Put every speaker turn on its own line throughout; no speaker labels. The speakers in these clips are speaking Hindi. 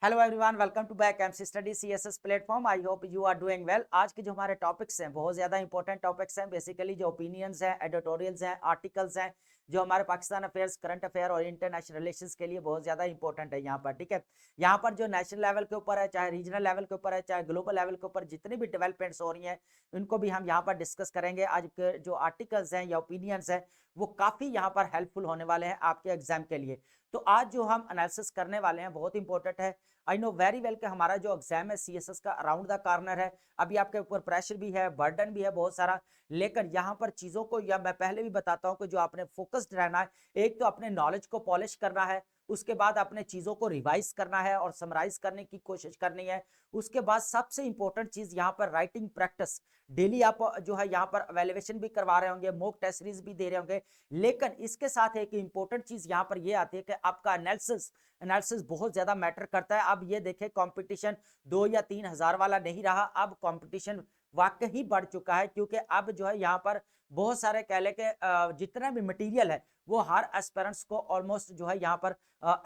Hello everyone, welcome to back MC study CSS platform. I hope you are doing well. आज के जो हमारे टॉपिक्स हैं बहुत ज़्यादा इंपॉर्टेंट टॉपिक्स हैं। बेसिकली जो ओपिनियंस हैं, एडिटोरियल्स हैं, आर्टिकल्स हैं, जो हमारे पाकिस्तान अफेयर्स, करंट अफेयर और इंटरनेशनल रिलेशंस के लिए बहुत ज़्यादा इंपॉर्टेंट है यहाँ पर। ठीक है, यहाँ पर जो नेशनल लेवल के ऊपर है, चाहे रीजनल लेवल के ऊपर है, चाहे ग्लोबल लेवल के ऊपर जितनी भी डेवलपमेंट्स हो रही हैं उनको भी हम यहाँ पर डिस्कस करेंगे। आज के जो आर्टिकल्स हैं या ओपिनियंस हैं वो काफ़ी यहाँ पर हेल्पफुल होने वाले हैं आपके एग्जाम के लिए। तो आज जो हम एनालिसिस करने वाले हैं बहुत इंपॉर्टेंट है। आई नो वेरी वेल कि हमारा जो एग्जाम है सीएसएस का अराउंड द कॉर्नर है। अभी आपके ऊपर प्रेशर भी है, बर्डन भी है बहुत सारा, लेकिन यहाँ पर चीज़ों को, या मैं पहले भी बताता हूँ कि जो आपने फोकस्ड रहना है, एक तो अपने नॉलेज को पॉलिश करना है, उसके बाद अपने चीज़ों को रिवाइज करना है और समराइज करने की कोशिश करनी है। उसके बाद सबसे इंपॉर्टेंट चीज़ यहाँ पर राइटिंग प्रैक्टिस। डेली आप जो है यहाँ पर एवेल्युएशन भी करवा रहे होंगे, मॉक टेस्ट सीरीज भी दे रहे होंगे, लेकिन इसके साथ एक इंपॉर्टेंट चीज़ यहाँ पर ये आती है कि आपका एनालिसिस बहुत ज्यादा मैटर करता है। अब ये देखें, कंपटीशन 2 या 3 हजार वाला नहीं रहा, अब कंपटीशन वाकई बढ़ चुका है, क्योंकि अब जो है यहाँ पर बहुत सारे कह ले के जितना भी मटेरियल है वो हर एस्पिरेंट्स को ऑलमोस्ट जो है यहाँ पर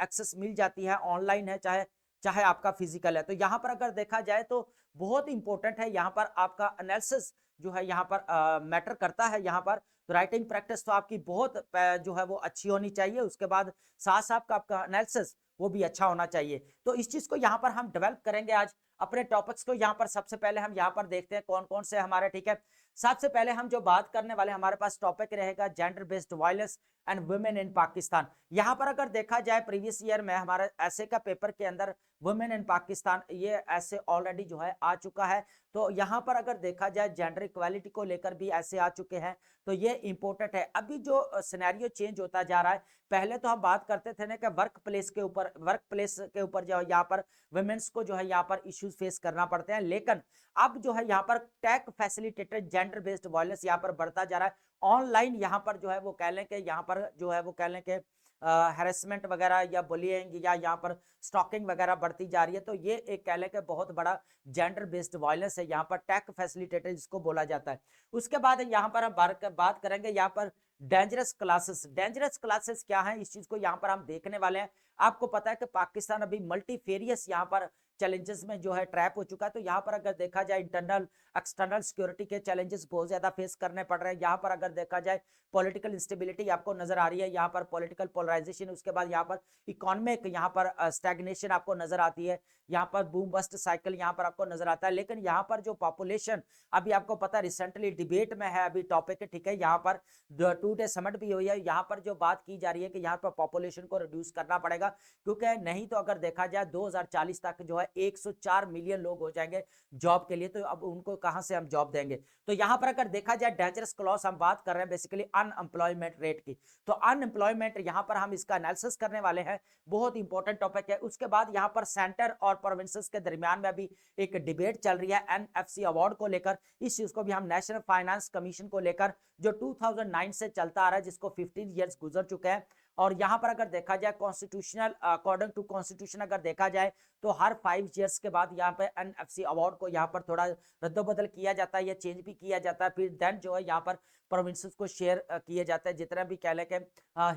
एक्सेस मिल जाती है, ऑनलाइन है, चाहे चाहे आपका फिजिकल है। तो यहाँ पर अगर देखा जाए तो बहुत इंपॉर्टेंट है यहाँ पर आपका एनालिसिस जो है यहाँ पर मैटर करता है। यहाँ पर तो राइटिंग प्रैक्टिस तो आपकी बहुत जो है वो अच्छी होनी चाहिए। उसके बाद साथ साथ का आपका एनालिसिस वो भी अच्छा होना चाहिए। तो इस चीज को यहाँ पर हम डेवलप करेंगे आज अपने टॉपिक्स को। यहाँ पर सबसे पहले हम यहाँ पर देखते हैं कौन कौन से हमारे, ठीक है। सबसे पहले हम जो बात करने वाले, हमारे पास टॉपिक रहेगा gender based violence and women in Pakistan. यहाँ पर अगर देखा जाए प्रीवियस ईयर में हमारे ऐसे का पेपर के अंदर वुमेन इन पाकिस्तान ये ऐसे ऑलरेडी जो है आ चुका है। तो यहाँ पर अगर देखा जाए जेंडर इक्वालिटी को लेकर भी ऐसे आ चुके हैं। तो ये इंपॉर्टेंट है। अभी जो सिनेरियो चेंज होता जा रहा है, पहले तो हम बात करते थे ना कि वर्क प्लेस के ऊपर जो यहाँ पर वुमेन्स को जो है यहाँ पर इश्यूज फेस करना पड़ते हैं, लेकिन अब जो है यहाँ पर tech facilitated gender based violence यहाँ पर बढ़ता जा रहा है। ऑनलाइन यहाँ पर जो है वो कह लें कि यहाँ पर जो है वो कह लें कि हैरेसमेंट वगैरह या बुलिंग या यहाँ पर स्टॉकिंग वगैरह बढ़ती जा रही है। तो ये एक कह लें कि बहुत बड़ा जेंडर बेस्ड वायलेंस है, यहाँ पर टैक फैसिलिटेटेड जिसको बोला जाता है। उसके बाद यहाँ पर हम बात करेंगे यहाँ पर डेंजरस क्लासेस। डेंजरस क्लासेस क्या है, इस चीज को यहाँ पर हम देखने वाले हैं। आपको पता है कि पाकिस्तान अभी मल्टीफेरियस यहाँ पर चैलेंजेस में जो है ट्रैप हो चुका है। तो यहाँ पर अगर देखा जाए इंटरनल एक्सटर्नल सिक्योरिटी के चैलेंजेस बहुत ज्यादा फेस करने पड़ रहे हैं। यहाँ पर अगर देखा जाए पॉलिटिकल इंस्टेबिलिटी आपको नजर आ रही है, यहाँ पर पॉलिटिकल पोलराइजेशन, उसके बाद यहाँ पर इकोनॉमिक यहाँ पर स्टैग्नेशन आपको नजर आती है, यहाँ पर बूम बस्ट साइकिल यहाँ पर आपको नजर आता है। लेकिन यहाँ पर जो पॉपुलेशन, अभी आपको पता रिसेंटली डिबेट में है अभी टॉपिक, ठीक है, यहाँ पर 2 डे समिट भी हुई है। यहाँ पर जो बात की जा रही है कि यहाँ पर पॉपुलेशन को रिड्यूस करना पड़ेगा, क्योंकि नहीं तो अगर देखा जाए 2040 तक जो है 104 मिलियन लोग हो जाएंगे जॉब के लिए। तो अब उनको कहां से हम जॉब देंगे। तो यहाँ पर अगर देखा जाए डेंजरस क्लॉज हम बात कर रहे हैं बेसिकली अनएम्प्लॉयमेंट रेट की। तो अनएम्प्लॉयमेंट यहाँ पर हम इसका एनालिसिस करने वाले हैं, बहुत इंपॉर्टेंट टॉपिक है। उसके बाद यहाँ पर सेंटर और प्रोविंसेस के दरमियान में अभी एक डिबेट चल रही है एनएफसी अवार्ड को लेकर। इस चीज को भी हम नेशनल फाइनेंस कमीशन को लेकर, जो 2009 से चलता आ रहा है, जिसको 15 ईयर्स गुजर चुके हैं। और यहाँ पर अगर देखा जाए कॉन्स्टिट्यूशनल अकॉर्डिंग टू कॉन्स्टिट्यूशन अगर देखा जाए तो हर 5 ईयर्स के बाद यहाँ पे एनएफसी अवार्ड को यहाँ पर थोड़ा रद्दोबदल किया जाता है या चेंज भी किया जाता है। फिर देन जो है यहाँ पर प्रोविंसेस को शेयर किए जाते हैं जितना भी कह लें कि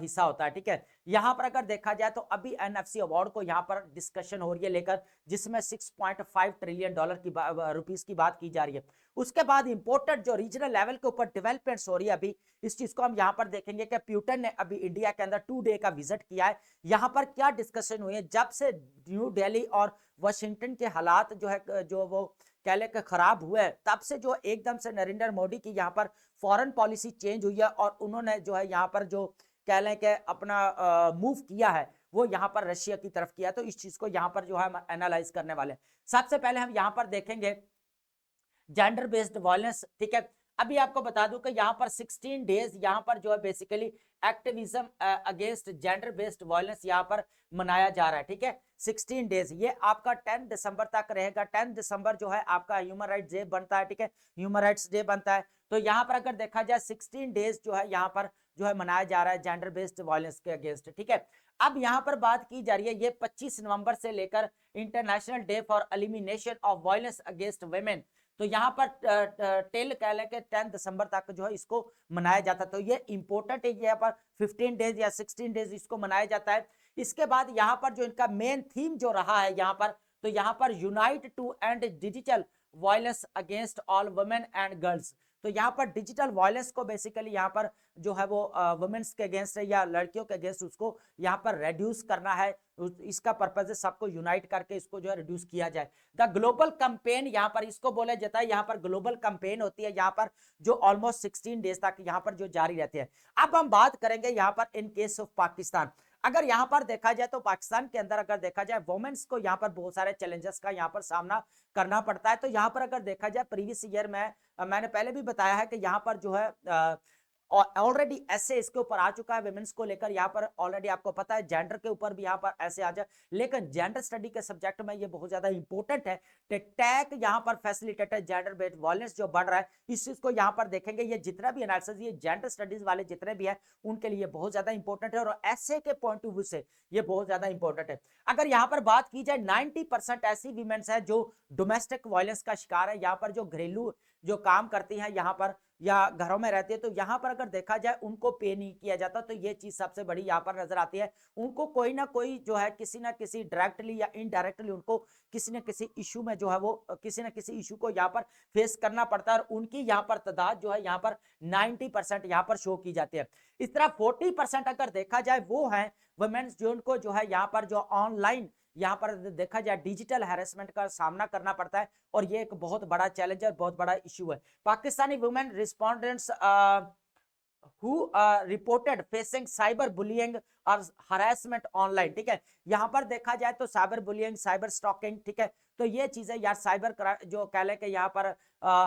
हिस्सा होता है, ठीक है। यहाँ पर अगर देखा जाए तो अभी एनएफसी अवार्ड को यहाँ पर डिस्कशन हो रही है लेकर, जिसमें 6.5 ट्रिलियन डॉलर की रुपीस की बात की जा रही है। उसके बाद इंपोर्टेंट जो रीजनल लेवल के ऊपर डेवलपमेंट्स हो रही है अभी, इस चीज को हम यहाँ पर देखेंगे कि प्यूटन ने अभी इंडिया के अंदर 2 डे का विजिट किया है। यहाँ पर क्या डिस्कशन हुई है, जब से न्यू दिल्ली और वाशिंगटन के हालात जो है जो वो कह ले खराब हुए, तब से जो एकदम से नरेंद्र मोदी की यहाँ पर फॉरेन पॉलिसी चेंज हुई है और उन्होंने जो है यहाँ पर जो कह लें कि अपना मूव किया है वो यहाँ पर रशिया की तरफ किया है। तो इस चीज को यहाँ पर जो है हम एनालाइज करने वाले हैं। सबसे पहले हम यहाँ पर देखेंगे जेंडर बेस्ड वायलेंस, ठीक है। अभी आपको बता दूं कि यहाँ पर 16 डेज यहाँ पर जो है basically activism against gender based violence यहाँ पर मनाया जा रहा है, ठीक है। 16 डेज ये आपका 10 दिसंबर तक रहेगा। 10 दिसंबर जो है आपका ह्यूमन राइट्स डे बनता है, ठीक है, ह्यूमन राइट्स डे बनता है। तो यहाँ पर अगर देखा जाए 16 डेज जो है यहाँ पर जो है मनाया जा रहा है जेंडर बेस्ड वायलेंस के अगेंस्ट, ठीक है। अब यहाँ पर बात की जा रही है, ये 25 नवंबर से लेकर international day for elimination of violence against women तो यहाँ पर टिल कह लें कि 10 दिसंबर तक जो है इसको मनाया जाता है। तो ये इंपॉर्टेंट है, यहाँ पर 15 डेज या 16 डेज इसको मनाया जाता है। इसके बाद यहाँ पर जो इनका मेन थीम जो रहा है यहाँ पर, तो यहाँ पर unite to end digital violence against all women and girls. तो यहाँ पर डिजिटल वायलेंस को बेसिकली यहाँ पर जो है वो वुमेन्स के अगेंस्ट है या लड़कियों के अगेंस्ट, उसको यहाँ पर रेड्यूस करना है। इसका पर्पज है सबको यूनाइट करके इसको जो है रिड्यूस किया जाए। द ग्लोबल कैंपेन यहाँ पर इसको बोला जाता है, यहाँ पर ग्लोबल कैंपेन होती है यहाँ पर जो ऑलमोस्ट 16 डेज तक यहाँ पर जो जारी रहती है। अब हम बात करेंगे यहाँ पर इन केस ऑफ पाकिस्तान। अगर यहाँ पर देखा जाए तो पाकिस्तान के अंदर अगर देखा जाए वुमेन्स को यहाँ पर बहुत सारे चैलेंजेस का यहाँ पर सामना करना पड़ता है। तो यहाँ पर अगर देखा जाए प्रीवियस ईयर में मैंने पहले भी बताया है कि यहाँ पर जो है ऑलरेडी ऐसे इसके ऊपर आ चुका है वुमेन्स को लेकर। यहाँ पर ऑलरेडी आपको पता है जेंडर के ऊपर भी यहाँ पर ऐसे आ जाए, लेकिन जेंडर स्टडी के सब्जेक्ट में ये बहुत ज्यादा इंपॉर्टेंट है। टैग यहाँ पर फैसिलिटेटेड जेंडर बेस्ड वायलेंस जो बढ़ रहा है, इस चीज को यहाँ पर देखेंगे। ये जितना भी एनालिसिस ये जेंडर स्टडीज वाले जितने भी है उनके लिए बहुत ज्यादा इंपॉर्टेंट है और ऐसे के पॉइंट ऑफ व्यू से ये बहुत ज्यादा इंपॉर्टेंट है। अगर यहाँ पर बात की जाए 90% ऐसी वीमेन्स है जो डोमेस्टिक वायलेंस का शिकार है, यहाँ पर जो घरेलू जो काम करती हैं यहाँ पर या घरों में रहती है, तो यहाँ पर अगर देखा जाए उनको पे नहीं किया जाता। तो ये चीज सबसे बड़ी यहाँ पर नजर आती है। उनको कोई ना कोई जो है किसी ना किसी डायरेक्टली या इनडायरेक्टली उनको किसी न किसी इशू में जो है वो किसी न किसी इशू को यहाँ पर फेस करना पड़ता है और उनकी यहाँ पर तादाद जो है यहाँ पर 90% यहाँ पर शो की जाती है। इस तरह 40% अगर देखा जाए वो है वुमेन्स जो उनको जो है यहाँ पर जो ऑनलाइन यहाँ पर देखा जाए डिजिटल हैरेसमेंट का सामना करना पड़ता है और ये एक बहुत बड़ा चैलेंज है, बहुत बड़ा इश्यू है। Pakistani women respondents who reported facing cyber bullying और हरासमेंट ऑनलाइन, ठीक है। यहाँ पर देखा जाए तो साइबर बुलिंग, साइबर स्टॉकिंग, ठीक है, तो ये चीजें यार साइबर जो कह लें कि यहाँ पर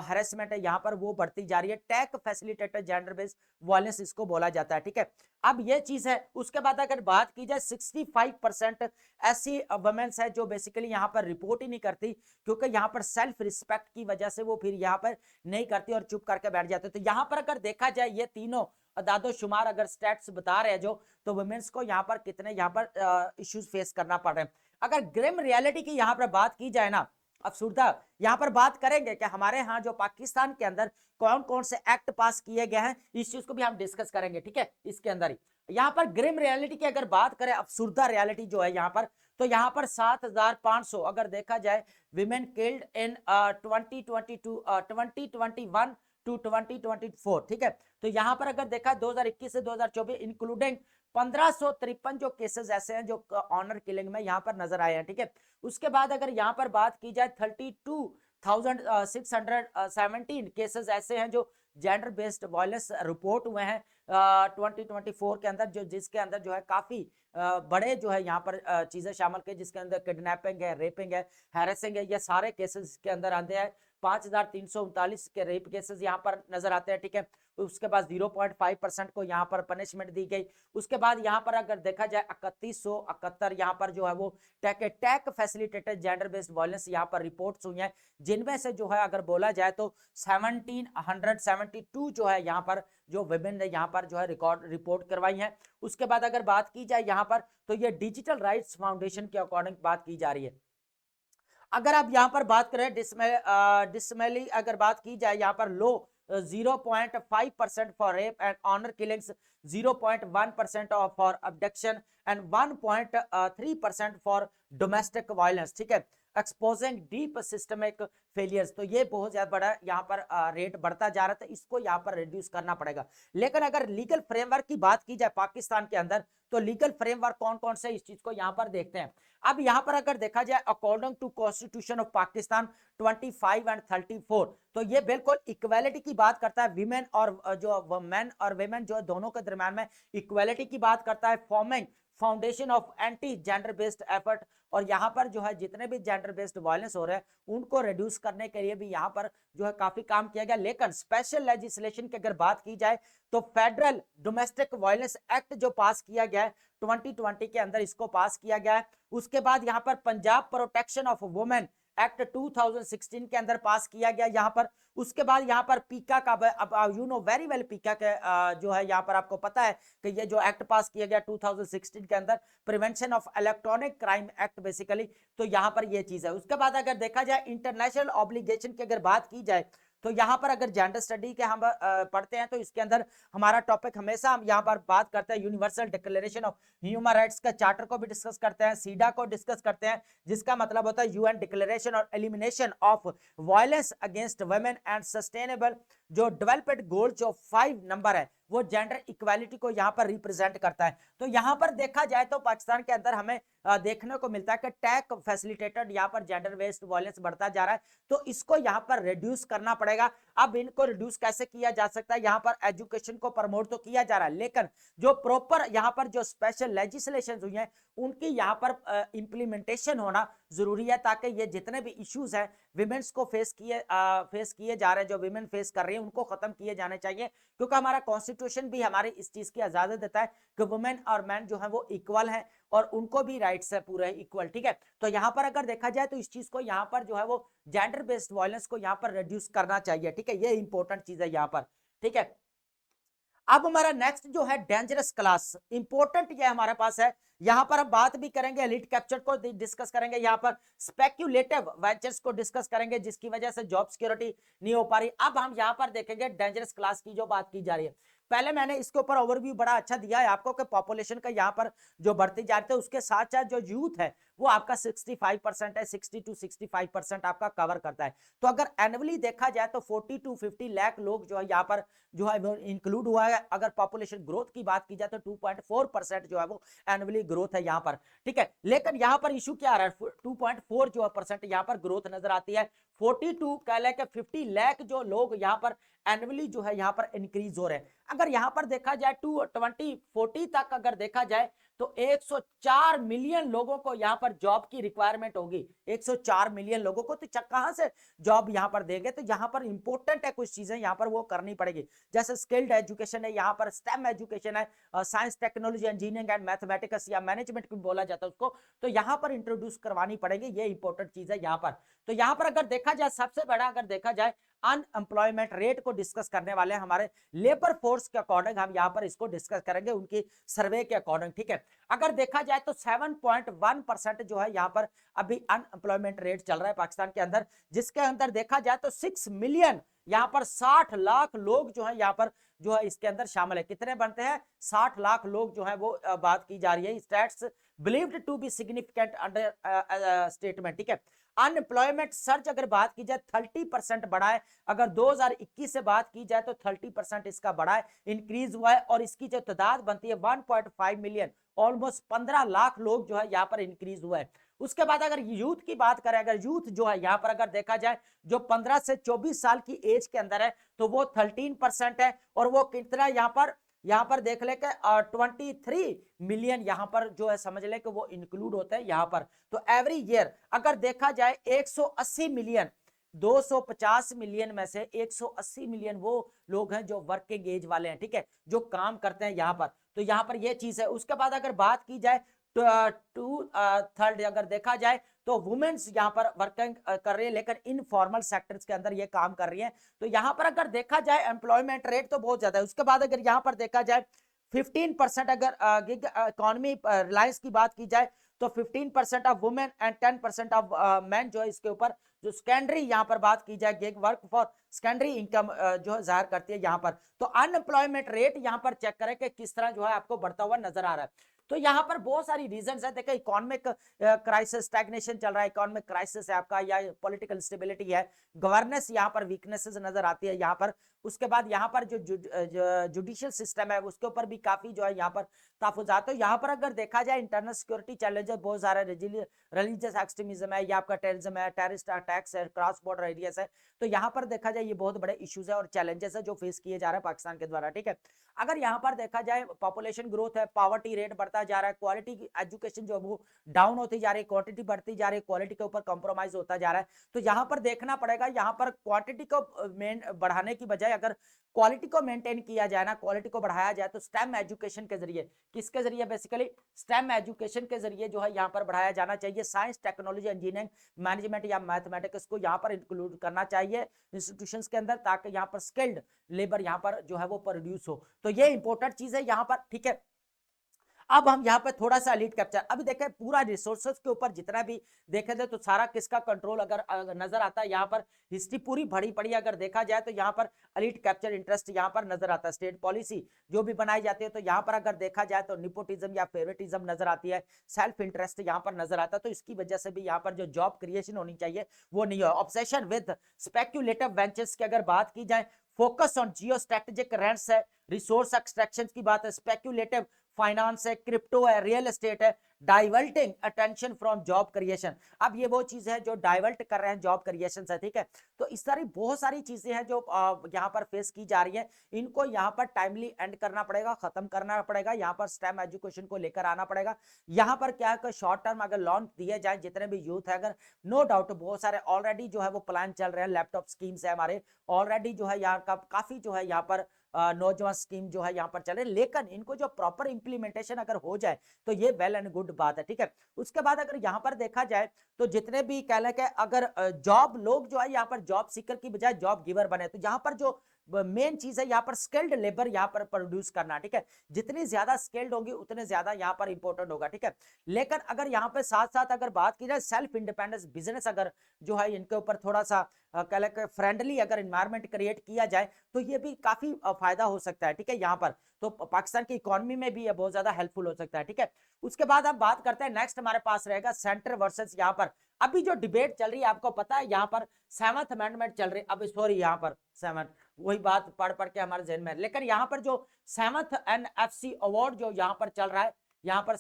हरेसमेंट है यहाँ पर वो बढ़ती जा रही है। Tag facilitated gender based violence इसको बोला जाता है, ठीक है। अब ये चीज है। उसके बाद अगर बात की जाए 65% ऐसी वुमेन्स है जो बेसिकली यहाँ पर रिपोर्ट ही नहीं करती, क्योंकि यहाँ पर सेल्फ रिस्पेक्ट की वजह से वो फिर यहाँ पर नहीं करती और चुप करके बैठ जाते। तो यहाँ पर अगर देखा जाए ये तीनों अदादो शुमार अगर स्टैट्स बता रहे हैं जो, तो वुमेन्स को यहाँ पर कितने यहाँ पर इश्यूज फेस करना पड़ रहे हैं। अगर ग्रिम रियलिटी की यहाँ पर बात की जाए ना, अफसुर्दा यहाँ पर बात करेंगे कि हमारे यहाँ जो पाकिस्तान के अंदर कौन कौन से एक्ट पास किए गए हैं, इस चीज को भी हम डिस्कस करेंगे, ठीक है। इसके अंदर ही यहाँ पर ग्रिम रियलिटी की अगर बात करें, अफसुर्दा रियलिटी जो है यहाँ पर, तो यहाँ पर 7,500 अगर देखा जाए विमेन किल्ड इन 2021 टू 2024, ठीक है। तो यहाँ पर अगर देखा 2021 से 2024 इंक्लूडिंग 1553 जो केसेस ऐसे हैं जो ऑनर किलिंग में यहाँ पर नजर आए हैं, ठीक है। उसके बाद अगर यहाँ पर बात की जाए 32,617 केसेस ऐसे हैं जो जेंडर बेस्ड वायलेंस रिपोर्ट हुए हैं 2024 के अंदर, जो जिसके अंदर जो है काफी बड़े जो है यहाँ पर चीजें शामिल की, जिसके अंदर किडनैपिंग है, रेपिंग है, हैरेसिंग है, ये सारे केसेस के अंदर आते हैं। 5,339 के रेप केसेस यहाँ पर नजर आते हैं, ठीक है। उसके बाद 0.5% को यहाँ पर पनिशमेंट दी गई। उसके बाद यहाँ पर अगर देखा जाए 3171 यहाँ पर जो है वो tag facilitated gender based violence यहाँ पर रिपोर्ट्स हुई हैं, जिनमें से जो है अगर बोला जाए तो 1772 जो है यहाँ पर जो विमेन ने यहाँ पर जो है रिपोर्ट करवाई है। उसके बाद अगर बात की जाए यहाँ पर, तो ये डिजिटल राइट्स फाउंडेशन के अकॉर्डिंग बात की जा रही है। अगर आप यहाँ पर बात करें डिसमेली अगर बात की जाए यहाँ पर low 0.5% for rape and honour killings, 0.1% for abduction and 1.3% for domestic violence, ठीक है। एक्सपोजिंग डीप सिस्टमिक फेलियर्स, तो ये बहुत ज्यादा बड़ा यहाँ पर रेट बढ़ता जा रहा था, इसको यहाँ पर रिड्यूस करना पड़ेगा। लेकिन अगर लीगल फ्रेमवर्क की बात की जाए पाकिस्तान के अंदर, तो लीगल फ्रेमवर्क कौन कौन से, इस चीज को यहाँ पर देखते हैं। अब यहाँ पर अगर देखा जाए according to constitution of Pakistan 25 and 34, तो ये बिल्कुल इक्वालिटी की बात करता है, विमेन और जो मेन और विमेन जो दोनों के दरम्यान में इक्वालिटी की बात करता है, forming foundation of anti gender based effort, और यहाँ पर जो है जितने भी जेंडर बेस्ड वायलेंस हो रहे हैं उनको रिड्यूस करने के लिए भी यहाँ पर जो है काफी काम किया गया। लेकिन स्पेशल लेजिस्लेशन की अगर बात की जाए तो फेडरल डोमेस्टिक वायलेंस एक्ट जो पास किया गया है 2020 के अंदर, इसको पास किया गया है। उसके बाद यहाँ पर Punjab protection of women act 2016 के अंदर पास किया गया यहाँ पर। उसके बाद यहाँ पर पीका का, अब यू नो वेरी वेल पीका के जो है यहाँ पर आपको पता है कि ये जो एक्ट पास किया गया 2016 के अंदर, prevention of electronic crime act basically, तो यहाँ पर ये चीज है। उसके बाद अगर देखा जाए इंटरनेशनल ऑब्लिगेशन की अगर बात की जाए, तो यहाँ पर अगर जेंडर स्टडी के हम पढ़ते हैं तो इसके अंदर हमारा टॉपिक हमेशा हम यहाँ पर बात करते हैं universal declaration of human rights का चार्टर को भी डिस्कस करते हैं, सीडा को डिस्कस करते हैं, जिसका मतलब होता है यूएन डिक्लेरेशन और elimination of violence against women and sustainable जो डेवलपमेंट गोल जो 5 नंबर है वो जेंडर इक्वालिटी को यहाँ पर रिप्रेजेंट करता है। तो यहाँ पर देखा जाए तो पाकिस्तान के अंदर हमें देखने को मिलता है कि टैग फैसिलिटेटेड यहाँ पर जेंडर बेस्ड वायलेंस बढ़ता जा रहा है, तो इसको यहाँ पर रिड्यूस करना पड़ेगा। अब इनको रिड्यूस कैसे किया जा सकता है, यहाँ पर एजुकेशन को प्रमोट तो किया जा रहा है, लेकिन जो प्रॉपर यहाँ पर जो स्पेशल लेजिस्लेशन हुई है उनकी यहाँ पर इंप्लीमेंटेशन होना जरूरी है, ताकि ये जितने भी इश्यूज हैं विमेन्स को फेस किए जा रहे हैं, जो विमेन फेस कर रही है उनको खत्म किए जाने चाहिए, क्योंकि हमारा कॉन्स्टिट्यूशन भी हमारी इस चीज की इजाजत देता है कि वुमेन और मैन जो है वो इक्वल है और उनको भी राइट्स है पूरे इक्वल। ठीक है, तो यहाँ पर अगर देखा जाए तो इस चीज को यहाँ पर जो है वो जेंडर बेस्ड वायलेंस को यहाँ पर रिड्यूस करना चाहिए। ठीक है, ये इंपॉर्टेंट चीज है यहाँ पर। ठीक है, अब हमारा नेक्स्ट जो है डेंजरस क्लास, इंपॉर्टेंट ये हमारे पास है, यहां पर हम बात भी करेंगे एलिट कैप्चर को डिस्कस करेंगे, यहाँ पर स्पेक्यूलेटिव वेंचर्स को डिस्कस करेंगे जिसकी वजह से जॉब सिक्योरिटी नहीं हो पा रही। अब हम यहाँ पर देखेंगे डेंजरस क्लास की जो बात की जा रही है। पहले मैंने इसके ऊपर ओवरव्यू बड़ा अच्छा दिया है आपको कि पॉपुलेशन का यहाँ पर जो बढ़ती जा रही है, उसके साथ साथ जो यूथ है वो आपका 65% है, 60 to 65% आपका कवर करता है। तो अगर एनुअली देखा जाए तो 40 to 50 लाख लोग जो है यहाँ पर जो है वो इंक्लूड हुआ है। अगर पॉपुलेशन ग्रोथ की बात की जाए तो 2.4% जो है वो एनुअली ग्रोथ है यहाँ पर। ठीक है, लेकिन यहाँ पर इशू क्या आ रहा है, 2.4 जो परसेंट यहाँ पर ग्रोथ नजर आती है। 42 कह लें कि 50 लाख जो लोग यहाँ पर एनुअली जो है यहाँ पर इंक्रीज हो रहे हैं। अगर यहाँ पर देखा जाए 2040 तक अगर देखा जाए तो 104 मिलियन लोगों को यहाँ पर जॉब की रिक्वायरमेंट होगी। 104 मिलियन लोगों को तो कहां से जॉब यहाँ पर देंगे, तो यहाँ पर इंपॉर्टेंट है कुछ चीजें यहाँ पर वो करनी पड़ेगी, जैसे स्किल्ड एजुकेशन है, यहाँ पर स्टेम एजुकेशन है, science technology engineering and mathematics या मैनेजमेंट भी बोला जाता है उसको, तो यहाँ पर इंट्रोड्यूस करवानी पड़ेगी। ये इंपॉर्टेंट चीज है यहाँ पर। तो यहाँ पर अगर देखा जाए सबसे बड़ा अगर देखा जाए अनएम्प्लॉयमेंट रेट को डिस्कस करने वाले हमारे लेबर फोर्स के अकॉर्डिंग हम यहाँ पर इसको डिस्कस करेंगे उनकी सर्वे के अकॉर्डिंग। ठीक है, अगर देखा जाए तो 7.1% जो है यहाँ पर अभी अनएम्प्लॉयमेंट रेट चल रहा है पाकिस्तान के अंदर, जिसके अंदर देखा जाए तो 6 मिलियन यहाँ पर 60 लाख लोग जो है यहाँ पर जो है इसके अंदर शामिल है। कितने बनते हैं, 60 लाख लोग जो है वो बात की जा रही है। Stats believed to be significant understatement. ठीक है, अनएम्प्लॉयमेंट सर्च अगर बात की जाए 30% बढ़ा है। अगर 2021 से बात की जाए तो 30% इसका बढ़ा है, इंक्रीज हुआ है, और इसकी जो तादाद बनती है 1.5 मिलियन, ऑलमोस्ट 15 लाख लोग जो है यहाँ पर इंक्रीज हुआ है। उसके बाद अगर यूथ की बात करें, अगर यूथ जो है यहाँ पर अगर देखा जाए जो 15 से 24 साल की एज के अंदर है तो वो 13% है, और वो कितना यहाँ पर देख ले के 23 मिलियन यहाँ पर जो है समझ ले कि वो इंक्लूड होते हैं यहाँ पर। तो एवरी ईयर अगर देखा जाए 180 मिलियन, 250 मिलियन में से 180 मिलियन वो लोग हैं जो वर्किंग एज वाले हैं। ठीक है, जो काम करते हैं यहाँ पर, तो यहाँ पर ये चीज है। उसके बाद अगर बात की जाए थर्ड अगर देखा जाए तो वुमेन्स यहाँ पर वर्किंग कर रही है, लेकिन इनफॉर्मल सेक्टर्स के अंदर ये काम कर रही है। तो यहाँ पर अगर देखा जाए एम्प्लॉयमेंट रेट तो बहुत ज्यादा है। उसके बाद अगर यहाँ पर देखा जाए 15% अगर गिग इकोनॉमी रिलायंस की बात की जाए तो 15% of women and 10% of man जो है इसके ऊपर जो सेकेंडरी यहाँ पर बात की जाए gig work for secondary income जो जाहिर करती है यहाँ पर। तो अनएम्प्लॉयमेंट रेट यहाँ पर चेक करें कि किस तरह जो है आपको बढ़ता हुआ नजर आ रहा है। तो यहाँ पर बहुत सारी रीजंस है। देखिए इकोनॉमिक क्राइसिस, स्टैग्नेशन चल रहा है, इकोनॉमिक क्राइसिस है आपका, या पॉलिटिकल स्टेबिलिटी है, गवर्नेंस यहाँ पर वीकनेसेस नजर आती है यहाँ पर। उसके बाद यहाँ पर जो जुडिशियल सिस्टम है उसके ऊपर भी काफी जो है यहाँ पर तहफुजात। तो यहाँ पर अगर देखा जाए इंटरनल सिक्योरिटी चैलेंजेस बहुत सारे, रिलीजियस एक्सट्रीमिज्म है, या आपका टेररिज्म है, टेररिस्ट अटैक्स है, क्रॉस बॉर्डर एरियाज है। तो यहाँ पर देखा जाए ये बहुत बड़े इश्यूज है और चैलेंजेस है जो फेस किए जा रहे हैं पाकिस्तान के द्वारा। ठीक है, अगर यहाँ पर देखा जाए पॉपुलेशन ग्रोथ है, पॉवर्टी रेट बढ़ता जा रहा है, क्वालिटी की एजुकेशन जो वो डाउन होती जा रही है, क्वांटिटी बढ़ती जा रही है, क्वालिटी के ऊपर कॉम्प्रोमाइज होता जा रहा है। तो यहाँ पर देखना पड़ेगा, यहाँ पर क्वांटिटी को मेन बढ़ाने की बजाय अगर क्वालिटी को मेंटेन किया जाए ना, क्वालिटी को बढ़ाया जाए, तो स्टेम एजुकेशन के जरिए, किसके जरिए, बेसिकली स्टेम एजुकेशन के जरिए जो है यहाँ पर बढ़ाया जाना चाहिए। साइंस, टेक्नोलॉजी, इंजीनियरिंग, मैनेजमेंट या मैथमेटिक्स को यहाँ पर इंक्लूड करना चाहिए इंस्टीट्यूशंस के अंदर, ताकि यहाँ पर स्किल्ड लेबर यहाँ पर जो है वो प्रोड्यूस हो। तो ये इंपॉर्टेंट चीज है यहाँ पर, ठीक है। अब हम यहाँ पे थोड़ा सा एलीट कैप्चर, अभी देखें पूरा रिसोर्सेज के ऊपर जितना भी देखे थे तो सारा किसका कंट्रोल अगर नजर आता है, यहाँ पर हिस्ट्री पूरी भरी पड़ी अगर देखा जाए तो यहाँ पर एलीट कैप्चर इंटरेस्ट यहाँ पर नजर आता है। स्टेट पॉलिसी जो भी बनाई जाती है तो यहाँ पर अगर देखा जाए तो निपोटिज्म या फेवरेटिज्म नजर आती है, सेल्फ इंटरेस्ट यहाँ पर नजर आता है। तो इसकी वजह से भी यहाँ पर जो जॉब क्रिएशन होनी चाहिए वो नहीं हो। ऑब्सेशन विद स्पेक्यूलेटिव वेंचर्स की अगर बात की जाए, focus on geo strategic rents है, रिसोर्स एक्सट्रैक्शन की बात है, स्पेक्यूलेटिव फाइनेंस है, क्रिप्टो है, रियल एस्टेट है, diverting attention from job creation. अब ये वो चीज है जो डाइवर्ट कर रहे हैं जॉब क्रिएशन से, ठीक है। तो इस सारी बहुत सारी चीजें हैं जो यहाँ पर फेस की जा रही है, इनको यहाँ पर टाइमली एंड करना पड़ेगा, खत्म करना पड़ेगा, यहाँ पर स्टेम एजुकेशन को लेकर आना पड़ेगा। यहाँ पर क्या है, शॉर्ट टर्म अगर लोन दिए जाए जितने भी यूथ है, अगर नो डाउट बहुत सारे ऑलरेडी जो है वो प्लान चल रहे हैं, लैपटॉप स्कीम्स है हमारे ऑलरेडी जो है यहाँ का काफी जो है यहाँ पर नौजवान स्कीम जो है यहाँ पर चल रहे, लेकिन इनको जो प्रॉपर इंप्लीमेंटेशन अगर हो जाए तो ये वेल एंड गुड बात है, ठीक है। उसके बाद अगर यहाँ पर देखा जाए तो जितने भी कह लें कि अगर जॉब लोग जो है यहाँ पर जॉब सीकर की बजाय जॉब गिवर बने, तो यहाँ पर जो मेन चीज है यहाँ पर स्किल्ड लेबर यहाँ पर प्रोड्यूस करना, ठीक है। जितनी ज्यादा स्किल्ड होगी उतने ज्यादा यहाँ पर इंपॉर्टेंट होगा, ठीक है। लेकिन अगर यहाँ पे साथ साथ अगर बात की जाए सेल्फ इंडिपेंडेंस बिजनेस, अगर जो है इनके ऊपर थोड़ा सा कह लें फ्रेंडली अगर इन्वायरमेंट क्रिएट किया जाए तो ये भी काफी फायदा हो सकता है, ठीक है। यहाँ पर तो पाकिस्तान की इकोनॉमी में भी ये बहुत ज्यादा हेल्पफुल हो सकता है, ठीक है। उसके बाद हम बात करते हैं, नेक्स्ट हमारे पास रहेगा सेंटर वर्सेस यहाँ पर अभी जो डिबेट चल रही है, आपको पता है यहाँ पर 7th अमेंडमेंट चल रही है, अब सॉरी यहाँ पर 7 वही बात पढ़ पढ़ के हमारे जहन में, लेकिन यहाँ पर जो 7th NFC अवार्ड जो यहाँ पर चल रहा है, यहाँ पर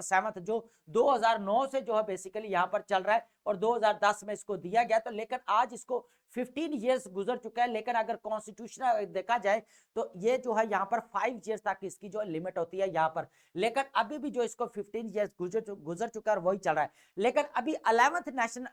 7th जो 2009 से जो है बेसिकली यहाँ पर चल रहा है और 2010 में इसको दिया गया, तो लेकिन आज इसको 15 इयर्स गुजर चुका है। लेकिन अगर कॉन्स्टिट्यूशन देखा जाए तो ये जो है यहाँ पर 5 इयर्स तक इसकी जो लिमिट होती है यहाँ पर, लेकिन अभी भी जो इसको 15 इयर्स गुजर चुका है वही चल रहा है। लेकिन अभी 11th नेशनल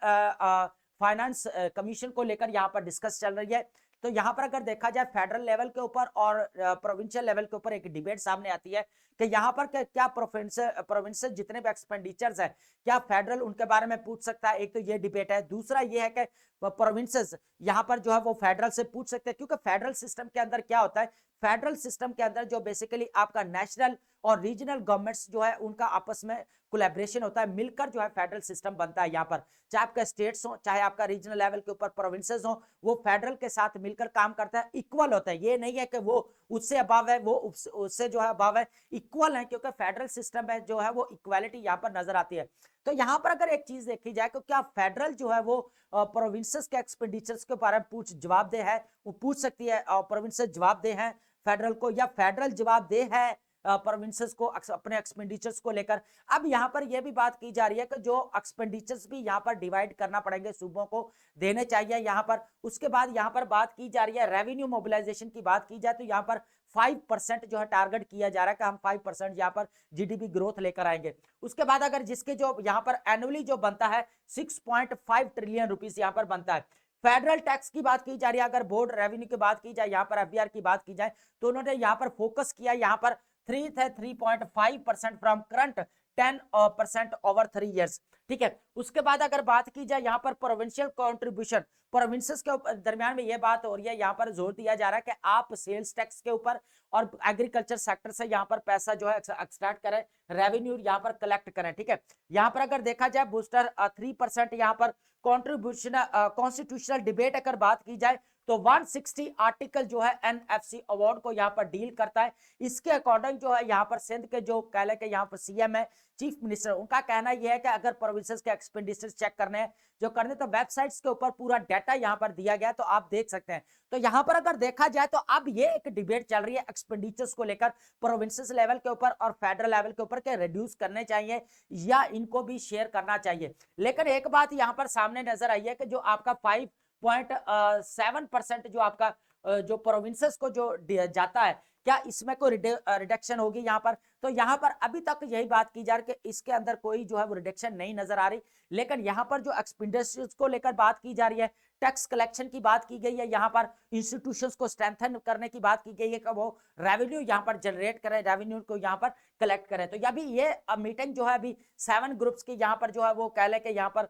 फाइनेंस कमीशन को लेकर यहाँ पर डिस्कस चल रही है। तो यहाँ पर अगर देखा जाए फेडरल लेवल के ऊपर और प्रोविंशियल लेवल के ऊपर एक डिबेट सामने आती है कि यहाँ पर क्या प्रोविंस जितने भी एक्सपेंडिचर्स है क्या फेडरल उनके बारे में पूछ सकता है, एक तो ये डिबेट है। दूसरा ये है कि प्रोविंसेस यहाँ पर जो है वो फेडरल से पूछ सकते हैं, क्योंकि फेडरल सिस्टम के अंदर क्या होता है, फेडरल सिस्टम के अंदर जो बेसिकली आपका नेशनल और रीजनल गवर्नमेंट्स जो है उनका आपस में कोलैबोरेशन होता है, मिलकर जो है फेडरल सिस्टम बनता है। यहाँ पर चाहे आपका स्टेट्स हो चाहे आपका रीजनल लेवल के ऊपर प्रोविंसेस हो, वो फेडरल के साथ मिलकर काम करता है, इक्वल होता है। ये नहीं है कि वो उससे अबव है, वो उससे जो है अबव है, इक्वल है, क्योंकि फेडरल सिस्टम है जो है वो इक्वालिटी यहाँ पर नजर आती है। तो यहाँ पर अगर एक चीज देखी जाए तो क्या फेडरल जो है वो प्रोविंसेस के एक्सपेंडिचर्स के बारे में जवाबदेह है, वो पूछ सकती है, प्रोविंसेस जवाबदेह है फेडरल को, या फेडरल जवाबदेह है प्रोविंसेस को अपने एक्सपेंडिचर्स को लेकर। अब यहाँ पर यह भी बात की जा रही है कि जो एक्सपेंडिचर्स भी यहाँ पर डिवाइड करना पड़ेंगे, सूबों को देने चाहिए यहाँ पर। उसके बाद यहाँ पर बात की जा रही है रेवेन्यू मोबिलाइजेशन की बात की जाए तो यहाँ पर 5% जो है टारगेट किया जा रहा है कि हम 5% यहाँ पर जीडीपी ग्रोथ लेकर आएंगे। उसके बाद अगर जिसके जो यहाँ पर एनुअली जो बनता है 6.5 ट्रिलियन रुपीस यहाँ पर बनता है। फेडरल टैक्स की बात की जा रही है, अगर बोर्ड रेवेन्यू की बात की जाए, यहाँ पर एफबीआर की बात की जाए, तो उन्होंने यहाँ पर फोकस किया, यहाँ पर 3.5% फ्रॉम करंट 10% ओवर 3 इयर्स, ठीक है। उसके बाद अगर बात की जाए यहाँ पर प्रोविंशियल कंट्रीब्यूशन, प्रोविंसेस के दरमियान में ये बात हो रही है, यहाँ पर जोर दिया जा रहा है कि आप सेल्स टैक्स के ऊपर और एग्रीकल्चर सेक्टर से यहाँ पर पैसा जो है एक्सट्रैक्ट करें, रेवेन्यू यहाँ पर कलेक्ट करें, ठीक है। यहाँ पर अगर देखा जाए बूस्टर 3% यहाँ पर कॉन्ट्रीब्यूशन, कॉन्स्टिट्यूशनल डिबेट अगर बात की जाए तो 160 आर्टिकल जो है एनएफसी अवार्ड को यहाँ पर डील करता है। इसके अकॉर्डिंग जो है यहाँ पर सिंध के जो कह लें कि यहाँ पर सीएम है, चीफ मिनिस्टर, उनका कहना यह है कि अगर प्रोविंसेस के एक्सपेंडिचर चेक करने हैं जो करने, तो वेबसाइट्स के ऊपर पूरा डाटा यहाँ पर दिया गया, तो आप देख सकते हैं। तो यहाँ पर अगर देखा जाए तो अब ये एक डिबेट चल रही है एक्सपेंडिचर्स को लेकर प्रोविंसेस लेवल के ऊपर और फेडरल लेवल के ऊपर के रिड्यूस करने चाहिए या इनको भी शेयर करना चाहिए। लेकिन एक बात यहाँ पर सामने नजर आई है कि जो आपका 5.7% जो आपका जो प्रोविंसेस को जो जाता है, क्या इसमें कोई रिडक्शन होगी यहाँ पर? तो यहाँ पर अभी तक यही बात की जा रही है कि इसके अंदर कोई जो है वो रिडक्शन नहीं नजर आ रही। लेकिन यहाँ पर जो एक्सपेंडिचर्स को लेकर बात की जा रही है, टैक्स कलेक्शन की बात की गई है, यहाँ पर इंस्टीट्यूशंस को स्ट्रेंथन करने की बात की गई है कि वो रेवेन्यू यहाँ पर जनरेट करें, रेवेन्यू को यहाँ पर कलेक्ट करें। तो अभी ये मीटिंग जो है अभी 7 ग्रुप्स की यहाँ पर जो है वो कह ले के यहाँ पर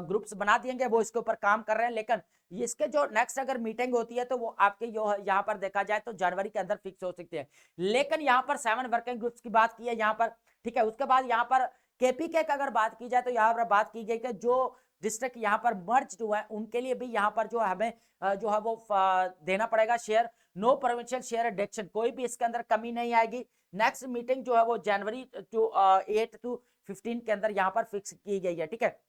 ग्रुप्स बना दिएंगे, वो इसके ऊपर काम कर रहे हैं। लेकिन इसके जो नेक्स्ट अगर मीटिंग होती है तो वो आपके जो यहाँ पर देखा जाए तो जनवरी के अंदर फिक्स हो सकती है। लेकिन यहाँ पर 7 वर्किंग ग्रुप्स की बात की है यहाँ पर, ठीक है। उसके बाद यहाँ पर केपीके का अगर बात की जाए तो यहाँ पर बात की गई कि जो डिस्ट्रिक्ट यहाँ पर मर्ज हुआ है उनके लिए भी यहाँ पर जो है हमें जो है वो देना पड़ेगा share. No provincial share addiction, कोई भी इसके अंदर कमी नहीं आएगी। नेक्स्ट मीटिंग जो है वो जनवरी 8 to 15 के अंदर यहाँ पर फिक्स की गई है, ठीक है।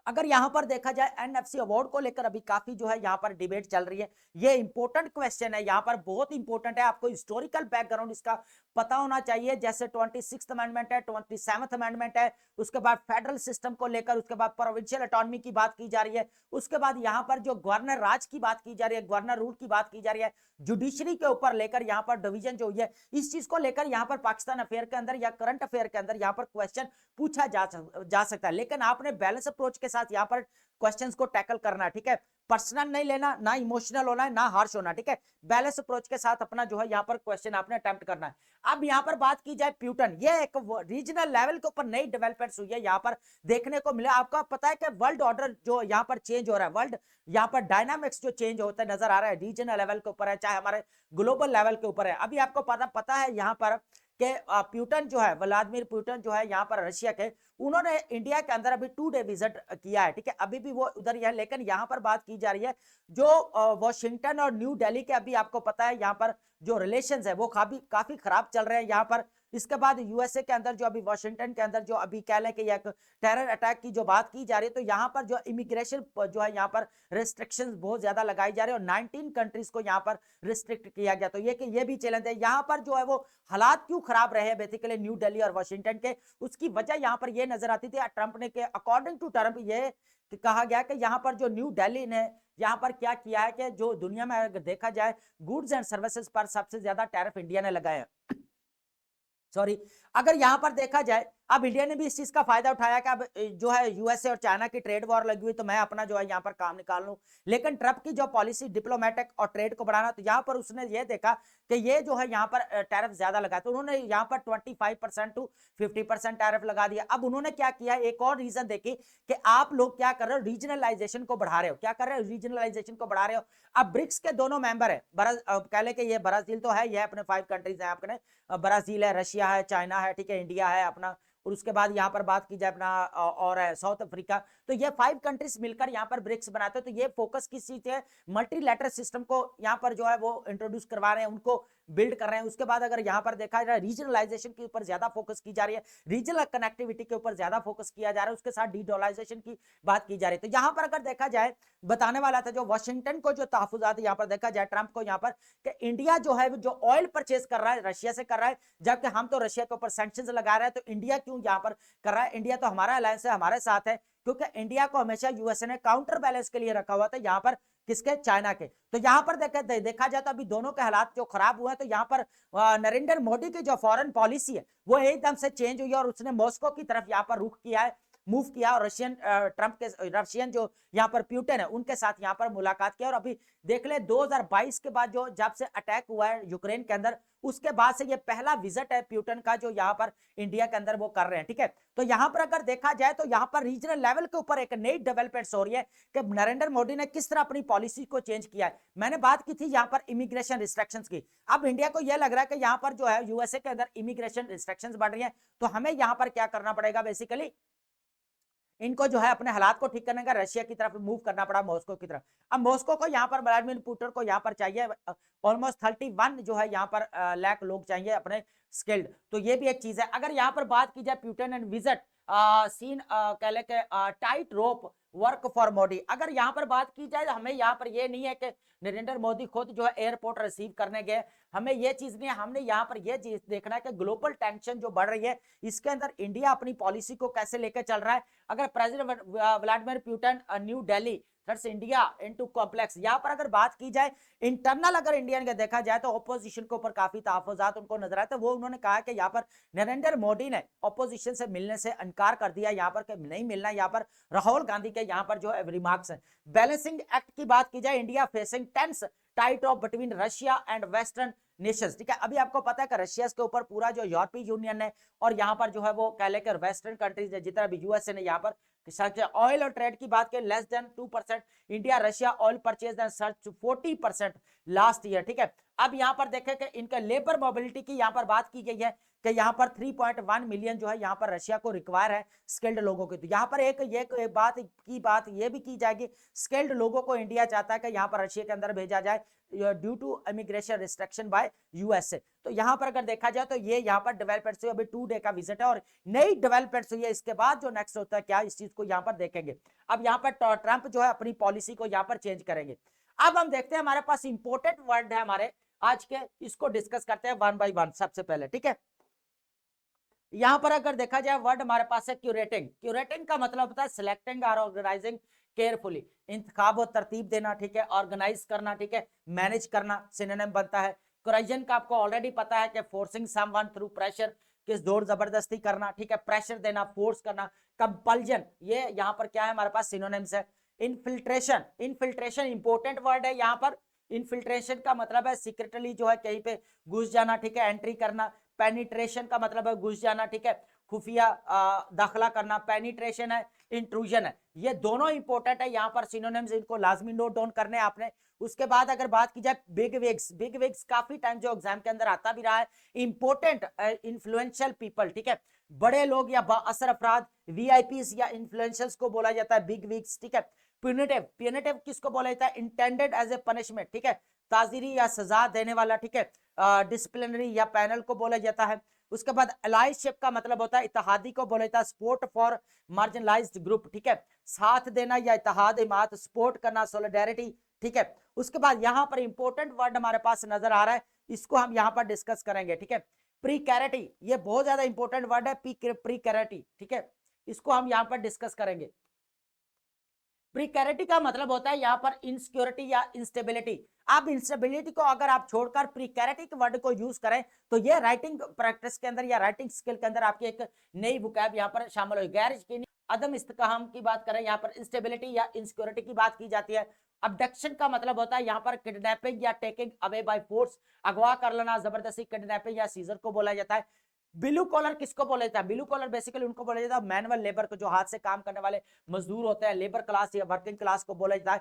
अगर यहां पर देखा जाए एनएफसी अवार्ड को लेकर अभी काफी जो है यहाँ पर डिबेट चल रही है। ये इंपॉर्टेंट क्वेश्चन है, यहाँ पर बहुत इंपॉर्टेंट है, आपको हिस्टोरिकल बैकग्राउंड इसका पता होना चाहिए। जैसे 26th अमेंडमेंट है, 27th अमेंडमेंट है, उसके बाद फेडरल सिस्टम को लेकर, उसके बाद प्रोविंशियल ऑटोनॉमी की बात की जा रही है, उसके बाद यहाँ पर जो गवर्नर राज की बात की जा रही है, गवर्नर रूल की बात की जा रही है, जुडिशरी के ऊपर लेकर यहाँ पर डिवीजन जो हुई है, इस चीज को लेकर यहाँ पर पाकिस्तान अफेयर के अंदर या करंट अफेयर के अंदर यहाँ पर क्वेश्चन पूछा जा सकता है। लेकिन आपने बैलेंस अप्रोच के साथ यहाँ पर क्वेश्चंस को टैकल करना है, ठीक है। पर्सनल नहीं लेना, ना इमोशनल होना है, ना हार्श होना, ठीक है। बैलेंस अप्रोच के साथ अपना जो है यहाँ पर क्वेश्चन आपने अटेम्प्ट करना है। अब यहाँ पर बात की जाए प्यूटन, ये एक रीजनल लेवल के ऊपर नई डेवलपमेंट्स हुई है, यहाँ पर देखने को मिला। आपको पता है कि वर्ल्ड ऑर्डर जो यहाँ पर चेंज हो रहा है, वर्ल्ड यहाँ पर डायनामिक्स जो चेंज होता है नजर आ रहा है, रीजनल लेवल के ऊपर है चाहे हमारे ग्लोबल लेवल के ऊपर है। अभी आपको पता है यहाँ पर कि प्यूटन जो है, व्लादिमीर पुतिन जो है यहाँ पर रशिया के, उन्होंने इंडिया के अंदर अभी 2 डे विजिट किया है, ठीक है। अभी भी वो उधर ही है। लेकिन यहाँ पर बात की जा रही है जो वॉशिंगटन और न्यू दिल्ली के, अभी आपको पता है यहाँ पर जो रिलेशंस है वो काफी खराब चल रहे हैं यहाँ पर। इसके बाद यूएसए के अंदर जो अभी वॉशिंगटन के अंदर जो अभी कह लें कि एक टेरर अटैक की जो बात की जा रही है, तो यहाँ पर जो इमिग्रेशन जो है यहाँ पर रिस्ट्रिक्शंस बहुत ज्यादा लगाई जा रही है और 19 कंट्रीज को यहाँ पर रिस्ट्रिक्ट किया गया। तो ये भी चैलेंज है यहाँ पर जो है वो हालात क्यों खराब रहे बेसिकली न्यू दिल्ली और वॉशिंगटन के, उसकी वजह यहाँ पर ये नजर आती थी ट्रंप ने के अकॉर्डिंग टू ट्रंप ये कहा गया कि यहाँ पर जो न्यू दिल्ली ने यहाँ पर क्या किया है कि जो दुनिया में अगर देखा जाए गुड्स एंड सर्विसेज पर सबसे ज्यादा टैरिफ इंडिया ने लगाया है। सॉरी, अगर यहां पर देखा जाए अब इंडिया ने भी इस चीज का फायदा उठाया कि अब जो है यूएसए और चाइना की ट्रेड वॉर लगी हुई, तो मैं अपना जो है यहाँ पर काम निकाल लूं। लेकिन ट्रंप की जो पॉलिसी डिप्लोमेटिक और ट्रेड को बढ़ाना, तो यहाँ पर उसने ये देखा कि ये जो है यहाँ पर टैरिफ ज्यादा लगा, तो उन्होंने यहाँ पर 25% to 50% टैरिफ लगा दिया। अब उन्होंने क्या किया, एक और रीजन देखी कि आप लोग क्या कर रहे हो, रीजनलाइजेशन को बढ़ा रहे हो। क्या कर रहे हो, रीजनलाइजेशन को बढ़ा रहे हो। अब ब्रिक्स के दोनों मेंबर है, कह ले कि ये ब्राजील तो है, ये अपने 5 कंट्रीज है, अपने ब्राजील है, रशिया है, चाइना है, ठीक है, इंडिया है अपना, और उसके बाद यहाँ पर बात की जाए अपना और है साउथ अफ्रीका। तो ये 5 कंट्रीज मिलकर यहाँ पर ब्रिक्स बनाते हैं। तो ये फोकस किस चीज है, मल्टीलैटरल सिस्टम को यहाँ पर जो है वो इंट्रोड्यूस करवा रहे हैं, उनको बिल्ड कर रहे हैं। उसके बाद अगर यहाँ पर देखा जाए रीजनलाइजेशन के ऊपर ज्यादा फोकस की जा रही है, रीजनल कनेक्टिविटी के ऊपर ज्यादा फोकस किया जा रहा है, उसके साथ डीडॉलराइजेशन की बात की जा रही है। तो यहाँ पर अगर देखा जाए, बताने वाला था जो वॉशिंगटन को जो तहफुजात यहाँ पर देखा जाए ट्रंप को यहाँ पर कि इंडिया जो है जो ऑयल परचेज कर रहा है रशिया से कर रहा है, जबकि हम तो रशिया के ऊपर सैंक्शंस लगा रहे हैं, तो इंडिया क्यों यहाँ पर कर रहा है। इंडिया तो हमारा अलायंस है, हमारे साथ है, क्योंकि इंडिया को हमेशा यूएसए ने काउंटर बैलेंस के लिए रखा हुआ था, यहाँ पर किसके, चाइना के। तो यहाँ पर देखा जाए तो अभी दोनों के हालात जो खराब हुए हैं, तो यहाँ पर नरेंद्र मोदी की जो फॉरेन पॉलिसी है वो एकदम से चेंज हुई है और उसने मॉस्को की तरफ यहाँ पर रुख किया है, मूव किया, और रशियन जो यहाँ पर प्यूटन है उनके साथ यहाँ पर मुलाकात किया। और अभी देख ले 2022 के बाद जो जब से अटैक हुआ है यूक्रेन के अंदर, उसके बाद से ये पहला विजिट है प्यूटन का जो यहाँ पर इंडिया के अंदर वो कर रहे हैं, ठीक है। तो यहाँ पर अगर देखा जाए तो यहाँ पर रीजनल लेवल के ऊपर एक नई डेवलपमेंट्स हो रही है कि नरेंद्र मोदी ने किस तरह अपनी पॉलिसी को चेंज किया है। मैंने बात की थी यहाँ पर इमिग्रेशन रिस्ट्रिक्शंस की। अब इंडिया को यह लग रहा है कि यहाँ पर जो है यूएसए के अंदर इमिग्रेशन रिस्ट्रिक्शंस बढ़ रही है, तो हमें यहाँ पर क्या करना पड़ेगा, बेसिकली इनको जो है अपने हालात को ठीक करने का रशिया की तरफ मूव करना पड़ा, मॉस्को की तरफ। अब मॉस्को को यहाँ पर व्लादिमीर पुतिन को यहाँ पर चाहिए ऑलमोस्ट 31 जो है यहाँ पर लाख लोग चाहिए अपने स्किल्ड। तो ये भी एक चीज है। अगर यहाँ पर बात की जाए प्यूटन एंड विजिट सीन कह ले के tight rope work for Modi, अगर यहाँ पर बात की जाए, हमें यहाँ पर ये नहीं है कि नरेंद्र मोदी खुद जो है एयरपोर्ट रिसीव करने गए, हमें ये चीज नहीं है। हमने यहाँ पर ये चीज देखना है कि ग्लोबल टेंशन जो बढ़ रही है, इसके अंदर इंडिया अपनी पॉलिसी को कैसे लेकर चल रहा है। अगर president Vladimir Putin new Delhi threats India into complex. यहाँ पर अगर बात की जाए इंटरनल, अगर इंडियन का देखा जाए तो ऑपोजिशन के ऊपर काफी तहफुजात उनको नजर आते हैं। वो उन्होंने कहा कि यहाँ पर नरेंद्र मोदी ने ऑपोजिशन से मिलने से इनकार कर दिया, यहाँ पर नहीं मिलना। यहाँ पर राहुल गांधी के यहाँ पर जो रिमार्क्स है। बैलेंसिंग एक्ट की बात की जाए, India facing tense tight of between Russia and western nations, ठीक है। अभी आपको पता है कि रशिया के ऊपर पूरा जो यूरोपीय यूनियन है और यहाँ पर जो है वो कह लेकर वेस्टर्न कंट्रीज है, जितना भी यूएसए ने यहाँ पर ऑयल और ट्रेड की बात करें less than 2%, India Russia oil purchase and search 40% last year, ठीक है। अब यहाँ पर देखें कि इनका लेबर मोबिलिटी की यहाँ पर बात की गई है कि यहाँ पर 3.1 मिलियन जो है यहाँ पर रशिया को रिक्वायर है स्किल्ड लोगों की। तो यहाँ पर एक बात ये भी की जाएगी, स्किल्ड लोगों को इंडिया चाहता है कि यहाँ पर रशिया के अंदर भेजा जाए due to immigration restriction by USA. तो यहाँ पर अगर देखा जाए तो ये यहाँ पर डेवलपमेंट्स हुई, अभी 2 डे का विजिट है और नई डेवलपमेंट्स हुई है। इसके बाद जो नेक्स्ट होता है क्या, इस चीज को यहाँ पर देखेंगे। अब यहाँ पर ट्रंप जो है अपनी पॉलिसी को यहाँ पर चेंज करेंगे। अब हम देखते हैं, हमारे पास इंपोर्टेंट वर्ड है हमारे आज के, इसको डिस्कस करते हैं वन बाय वन। सबसे पहले, ठीक है, यहां पर अगर देखा जाए वर्ड हमारे पास है क्यूरेटिंग। क्यूरेटिंग का मतलब होता है सिलेक्टिंग और ऑर्गेनाइजिंग केयरफुली, इंतखाब और तरतीब देना, ठीक है, ऑर्गेनाइज करना, ठीक है, मैनेज करना सिनोनिम बनता है। कोराइजन का आपको ऑलरेडी पता है कि फोर्सिंग समवन थ्रू प्रेशर, किस जोर जबरदस्ती करना, ठीक है, प्रेशर देना, फोर्स करना। कंपल्जन, ये यहाँ पर क्या है हमारे पास सिनोनिम्स है। इनफिल्ट्रेशन, इनफिल्ट्रेशन इंपॉर्टेंट वर्ड है यहाँ पर। इनफिल्ट्रेशन का मतलब है सीक्रेटली जो है कहीं पे घुस जाना, ठीक है, एंट्री करना। पेनिट्रेशन का मतलब है घुस जाना, ठीक है, खुफिया दाखला करना। पेनिट्रेशन है, इंट्रूजन है, ये दोनों इंपॉर्टेंट है यहाँ पर सिनोनिम्स, इनको लाजमी नोट डाउन करने आपने। उसके बाद अगर बात की जाए बिग विग्स, बिग विग्स काफी टाइम जो एग्जाम के अंदर आता भी रहा है। इंपॉर्टेंट इन्फ्लुएंशियल पीपल, ठीक है, बड़े लोग या बाअसर अफराद, वीआईपीस या इन्फ्लुएंशियल्स को बोला जाता है बिग विग्स, ठीक है। प्यूनिटिव, प्यूनिटिव किसको बोला जाता है, इंटेंडेड एज ए पनिशमेंट, ठीक है, ताजीरी या सजा देने वाला, ठीक है, डिसिप्लिनरी या पैनल को बोला जाता है। उसके बाद अलाइशिप का मतलब होता है इत्तेहादी को बोला जाता है, सपोर्ट फॉर मार्जिनलाइज्ड ग्रुप, ठीक है, साथ देना या इत्तेहाद हिमायत, सपोर्ट करना, सोलिडेरिटी, ठीक है। उसके बाद यहाँ पर इंपॉर्टेंट वर्ड हमारे पास नजर आ रहा है, इसको हम यहाँ पर डिस्कस करेंगे, ठीक है। प्रीकैरिटी, ये बहुत ज्यादा इंपॉर्टेंट वर्ड है, प्रीकैरिटी, ठीक है, इसको हम यहाँ पर डिस्कस करेंगे। प्रीकैरिटी का मतलब होता है यहाँ पर इनसिक्योरिटी या इंस्टेबिलिटी। आप इंस्टेबिलिटी को अगर आप छोड़कर प्रीकैरिटी के वर्ड को यूज करें तो ये राइटिंग प्रैक्टिस के अंदर या राइटिंग स्किल के अंदर आपकी एक नई वोकैब यहाँ पर शामिल हो। गैर यकीनी अदम इस्तेकाम की बात करें, यहाँ पर इंस्टेबिलिटी या इनसिक्योरिटी की बात की जाती है। अबडक्शन का मतलब होता है यहाँ पर किडनैपिंग या टेकिंग अवे बाय फोर्स, अगवा कर लेना, जबरदस्ती, किडनैपिंग या सीजर को बोला जाता है। ब्लू कॉलर किसको बोला जाता है, ब्लू कॉलर बेसिकली उनको बोला जाता है मैनुअल लेबर को, जो हाथ से काम करने वाले मजदूर होते हैं, लेबर क्लास या वर्किंग क्लास को बोला जाता है।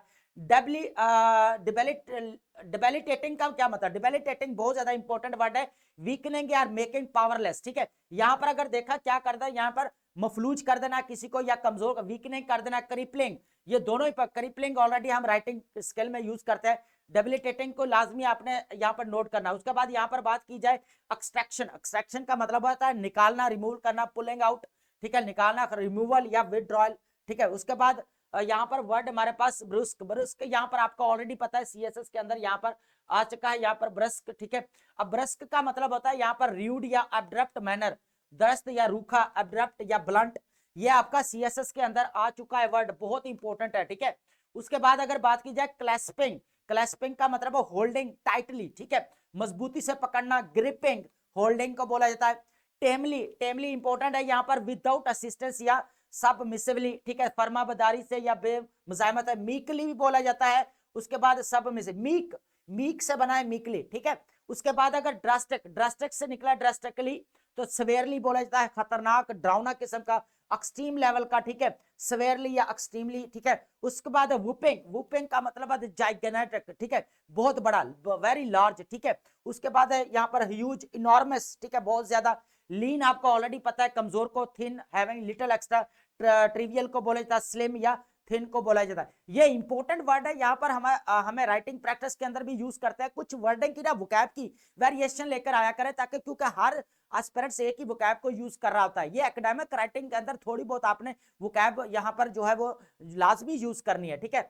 डिबेलिटेटिंग का क्या मतलब, डिबेलिटेटिंग बहुत ज्यादा इंपॉर्टेंट वर्ड है, वीकनिंग या मेकिंग पावरलेस, ठीक है। यहाँ पर अगर देखा क्या करता है, यहाँ पर मफलूज कर देना किसी को या कमजोर, वीकनिंग कर देना, क्रिपलिंग, ये दोनों ही। क्रिपलिंग ऑलरेडी हम राइटिंग स्किल में यूज करते हैं, डेबिलिटेटिंग को लाजमी आपने यहाँ पर नोट करना। उसके बाद यहाँ पर बात की जाए एक्सट्रैक्शन, एक्सट्रैक्शन का मतलब होता है निकालना, रिमूव करना, पुलिंग आउट, ठीक है, निकालना, रिमूवल या विदड्रॉयल, ठीक है। उसके बाद यहाँ पर वर्ड हमारे पास ब्रुस्क, ब्रुस्क यहाँ पर आपको ऑलरेडी पता है सीएसएस के अंदर यहाँ पर आ चुका है, यहाँ पर ब्रस्क, ठीक है। अब ब्रस्क का मतलब होता है यहाँ पर र्यूड या अब्रप्ट मैनर, दस्त या रूखा, अब्रप्ट या ब्लंट, ये आपका सीएसएस के अंदर आ चुका है वर्ड, बहुत इंपॉर्टेंट है, ठीक है। उसके बाद अगर बात की जाए क्लैस्पिंग, क्लैस्पिंग का मतलब है होल्डिंग टाइटली, ठीक है, मजबूती से पकड़ना, ग्रिपिंग, होल्डिंग को बोला जाता है। टेमली, टेमली इंपॉर्टेंट है यहाँ पर विदाउट असिस्टेंस या सबमिसिवली, ठीक है, फर्माबरदारी से या बेमुजामत है। मीकली भी बोला जाता है। उसके बाद सबमिसिव, मीक, मीक से बना है मीकली, ठीक है। उसके बाद अगर ड्रास्टिक, ड्रास्टिक से निकला ड्रास्टिकली, तो सवेयरली बोला जाता है, खतरनाक, डरावना किस्म का, एक्सट्रीम लेवल का, ठीक है, सवेयरली या एक्सट्रीमली, ठीक है। उसके बाद वुपिंग, वुपिंग का मतलब है जाइगेनेटिक, ठीक है, बहुत बड़ा, वेरी लार्ज, ठीक है। उसके बाद है यहाँ पर ह्यूज, इनॉर्मस, ठीक है, बहुत ज्यादा। लीन आपको ऑलरेडी पता है, कमजोर को thin, having little extra, trivial को बोला जाता है स्लिम या थिन को बोला जाता है। ये इंपॉर्टेंट वर्ड है, यहाँ पर हमें राइटिंग प्रैक्टिस के अंदर भी यूज करते हैं। कुछ वर्डिंग की ना वोकैब की वेरिएशन लेकर आया करें, ताकि क्योंकि हर एस्पिरेंट्स एक ही वोकैब को यूज कर रहा होता है। ये एकेडमिक राइटिंग के अंदर थोड़ी बहुत आपने वोकैब यहाँ पर जो है वो लाजमी यूज करनी है, ठीक है।